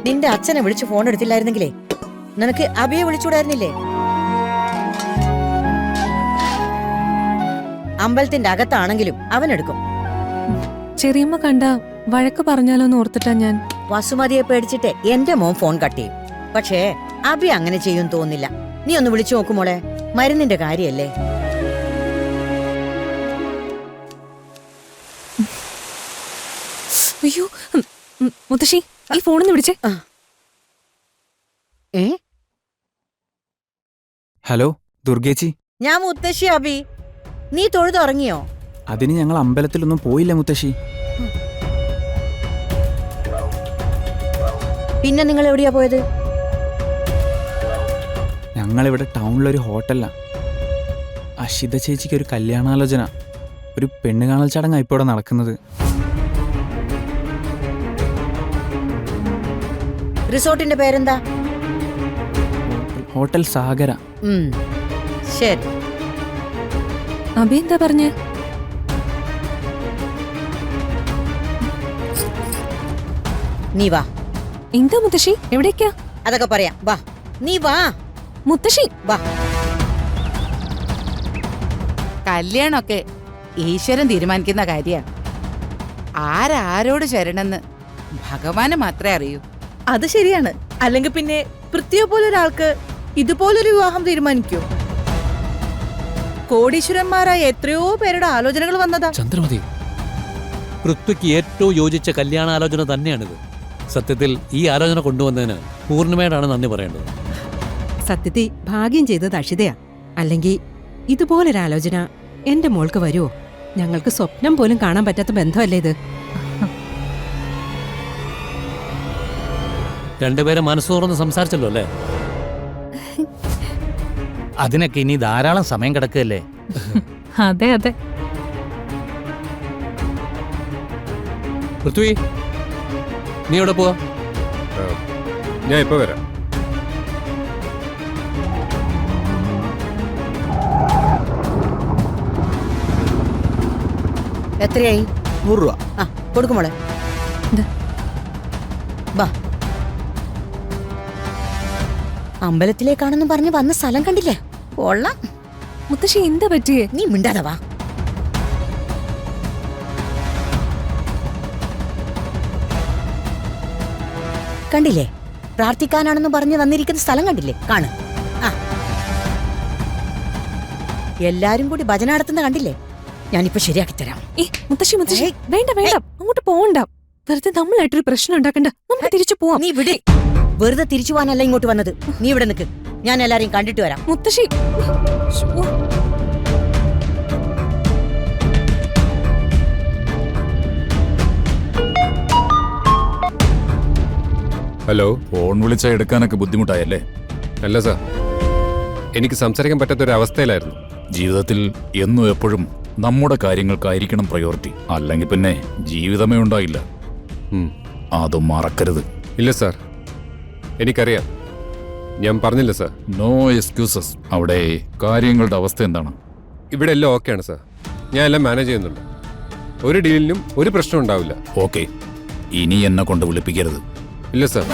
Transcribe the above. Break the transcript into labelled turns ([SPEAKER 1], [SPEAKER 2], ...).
[SPEAKER 1] നിന്റെ അച്ഛനെ വിളിച്ച് ഫോൺ എടുത്തില്ലായിരുന്നെങ്കിലേ നിനക്ക് അബിയെ വിളിച്ചൂടായിരുന്നില്ലേ? അമ്പലത്തിന്റെ അകത്താണെങ്കിലും അവനെടുക്കും.
[SPEAKER 2] ചെറിയമ്മ കണ്ട വഴക്ക് പറഞ്ഞാലോന്ന് ഓർത്തിട്ടാ ഞാൻ.
[SPEAKER 1] വസുമതിയെ പേടിച്ചിട്ട് എന്റെ മോൻ ഫോൺ കട്ട് ചെയ്യും. പക്ഷേ അബി അങ്ങനെ ചെയ്യും തോന്നില്ല. നീ ഒന്ന് വിളിച്ചു നോക്കുമോളെ, മരുന്നിന്റെ കാര്യല്ലേ.
[SPEAKER 2] അയ്യോ മുത്തശ്ശി, ഈ ഫോണിന്ന് വിളിച്ചേ.
[SPEAKER 3] ഹലോ ദുർഗേച്ചി.
[SPEAKER 1] ഞാൻ മുത്തശ്ശി അബി. നീ തൊഴുതുറങ്ങിയോ?
[SPEAKER 3] അതിന് ഞങ്ങൾ അമ്പലത്തിലൊന്നും പോയില്ല മുത്തശ്ശി.
[SPEAKER 1] പിന്നെ നിങ്ങൾ എവിടെയാ പോയത്?
[SPEAKER 3] ഞങ്ങളിവിടെ ടൗണിലൊരു ഹോട്ടലിലാണ്. അഷിത ചേച്ചിക്ക് ഒരു കല്യാണാലോചന, ഒരു പെണ്ണ് കാണൽ ചടങ്ങാണ് ഇപ്പോൾ ഇവിടെ നടക്കുന്നത്.
[SPEAKER 1] റിസോർട്ടിന്റെ പേരെന്താ?
[SPEAKER 3] ഹോട്ടൽ സാഗര.
[SPEAKER 1] ശരി.
[SPEAKER 2] അബി എന്താ പറഞ്ഞേ?
[SPEAKER 1] നീ വാ.
[SPEAKER 2] എന്താ മുത്തശ്ശി, എവിടേക്കാ?
[SPEAKER 1] അതൊക്കെ പറയാം, വാ. നീ വാ
[SPEAKER 2] മുത്തശ്ശി.
[SPEAKER 1] വാ.
[SPEAKER 4] കല്യാണമൊക്കെ ഈശ്വരൻ തീരുമാനിക്കുന്ന കാര്യമാണ്. ആരാരോട് ചേരണമെന്ന് ഭഗവാന് മാത്രമേ അറിയൂ.
[SPEAKER 5] അത് ശരിയാണ്. അല്ലെങ്കിൽ പിന്നെ പൃഥ്വിയെ പോലൊരാൾക്ക് ഇതുപോലൊരു വിവാഹം തീരുമാനിക്കൂ? കോടീശ്വരന്മാരായ എത്രയോ പേരുടെ ആലോചനകൾ വന്നതാ.
[SPEAKER 6] ചന്ദ്രമതി, പൃഥ്വിക്ക് ഏറ്റവും യോജിച്ച കല്യാണാലോചന തന്നെയാണിത്. സത്യത്തിൽ ഈ ആലോചന കൊണ്ടുവന്നതിന് പൂർണ്ണിമയോടാണ് നന്ദി പറയേണ്ടത്.
[SPEAKER 7] സത്യത്തിൽ ഭാഗ്യം ചെയ്തത് അക്ഷിതയാ. അല്ലെങ്കിൽ ഇതുപോലൊരാലോചന എന്റെ മോൾക്ക് വരുമോ? ഞങ്ങൾക്ക് സ്വപ്നം പോലും കാണാൻ പറ്റാത്ത ബന്ധമല്ലേ ഇത്.
[SPEAKER 6] രണ്ടുപേരെ മനസ്സ് തുറന്ന് സംസാരിച്ചല്ലോ അല്ലേ?
[SPEAKER 8] അതിനൊക്കെ ഇനി ധാരാളം സമയം കിടക്കുകയല്ലേ.
[SPEAKER 2] അതെ അതെ.
[SPEAKER 6] പൃഥ്വി, നീ എവിടെ പോവാ?
[SPEAKER 9] ഞാൻ ഇപ്പൊ വരാം.
[SPEAKER 1] എത്രയായി?
[SPEAKER 3] 100 രൂപ.
[SPEAKER 1] ആ കൊടുക്കുമോളെ. വാ. അമ്പലത്തിലേക്കാണെന്ന് പറഞ്ഞ് വന്ന സ്ഥലം കണ്ടില്ലേ? കൊള്ളാം.
[SPEAKER 2] മുത്തശ്ശി എന്താ പറ്റിയേ?
[SPEAKER 1] നീ മിണ്ടാതെ വാ. കണ്ടില്ലേ? പ്രാർത്ഥിക്കാനാണെന്ന് പറഞ്ഞ് വന്നിരിക്കുന്ന സ്ഥലം കണ്ടില്ലേ? കാണ്. ആ, എല്ലാരും കൂടി ഭജന നടത്തുന്ന കണ്ടില്ലേ? ഞാനിപ്പോ ശരിയാക്കി തരാം.
[SPEAKER 2] മുത്തശ്ശി മുത്തശ്ശി, വേണ്ട വേണ്ട, അങ്ങോട്ട് പോവണ്ട. വെറുതെ നമ്മളായിട്ടൊരു പ്രശ്നം ഉണ്ടാക്കണ്ട. നമുക്ക് തിരിച്ചു പോവാം.
[SPEAKER 1] നീ വിട്. വെറുതെ തിരിച്ചു പോകാനല്ല ഇങ്ങോട്ട് വന്നത്. നീ ഇവിടെ നിൽക്ക്. ഞാൻ എല്ലാരെയും കണ്ടിട്ട് വരാം.
[SPEAKER 2] മുത്തശ്ശി.
[SPEAKER 9] ഹലോ.
[SPEAKER 10] ഫോൺ വിളിച്ചാൽ എടുക്കാനൊക്കെ ബുദ്ധിമുട്ടായല്ലേ?
[SPEAKER 9] അല്ല സാർ, എനിക്ക് സംസാരിക്കാൻ പറ്റാത്തൊരു അവസ്ഥയിലായിരുന്നു.
[SPEAKER 10] ജീവിതത്തിൽ എന്നും എപ്പോഴും നമ്മുടെ കാര്യങ്ങൾക്കായിരിക്കണം പ്രയോറിറ്റി. അല്ലെങ്കിൽ പിന്നെ ജീവിതമേ ഉണ്ടായില്ല. അത് മറക്കരുത്.
[SPEAKER 9] ഇല്ല സാർ, എനിക്കറിയാം. ഞാൻ പറഞ്ഞില്ല സാർ.
[SPEAKER 10] No excuses. അവിടെ കാര്യങ്ങളുടെ അവസ്ഥ എന്താണ്?
[SPEAKER 9] ഇവിടെ എല്ലാം ഓക്കെയാണ് സാർ. ഞാൻ എല്ലാം മാനേജ് ചെയ്യുന്നുണ്ട്. ഒരു ഡീലിനും ഒരു പ്രശ്നം ഉണ്ടാവില്ല.
[SPEAKER 10] ഓക്കെ, ഇനി എന്നെ കൊണ്ട് വിളിപ്പിക്കരുത്.
[SPEAKER 9] ഇല്ല സാർ.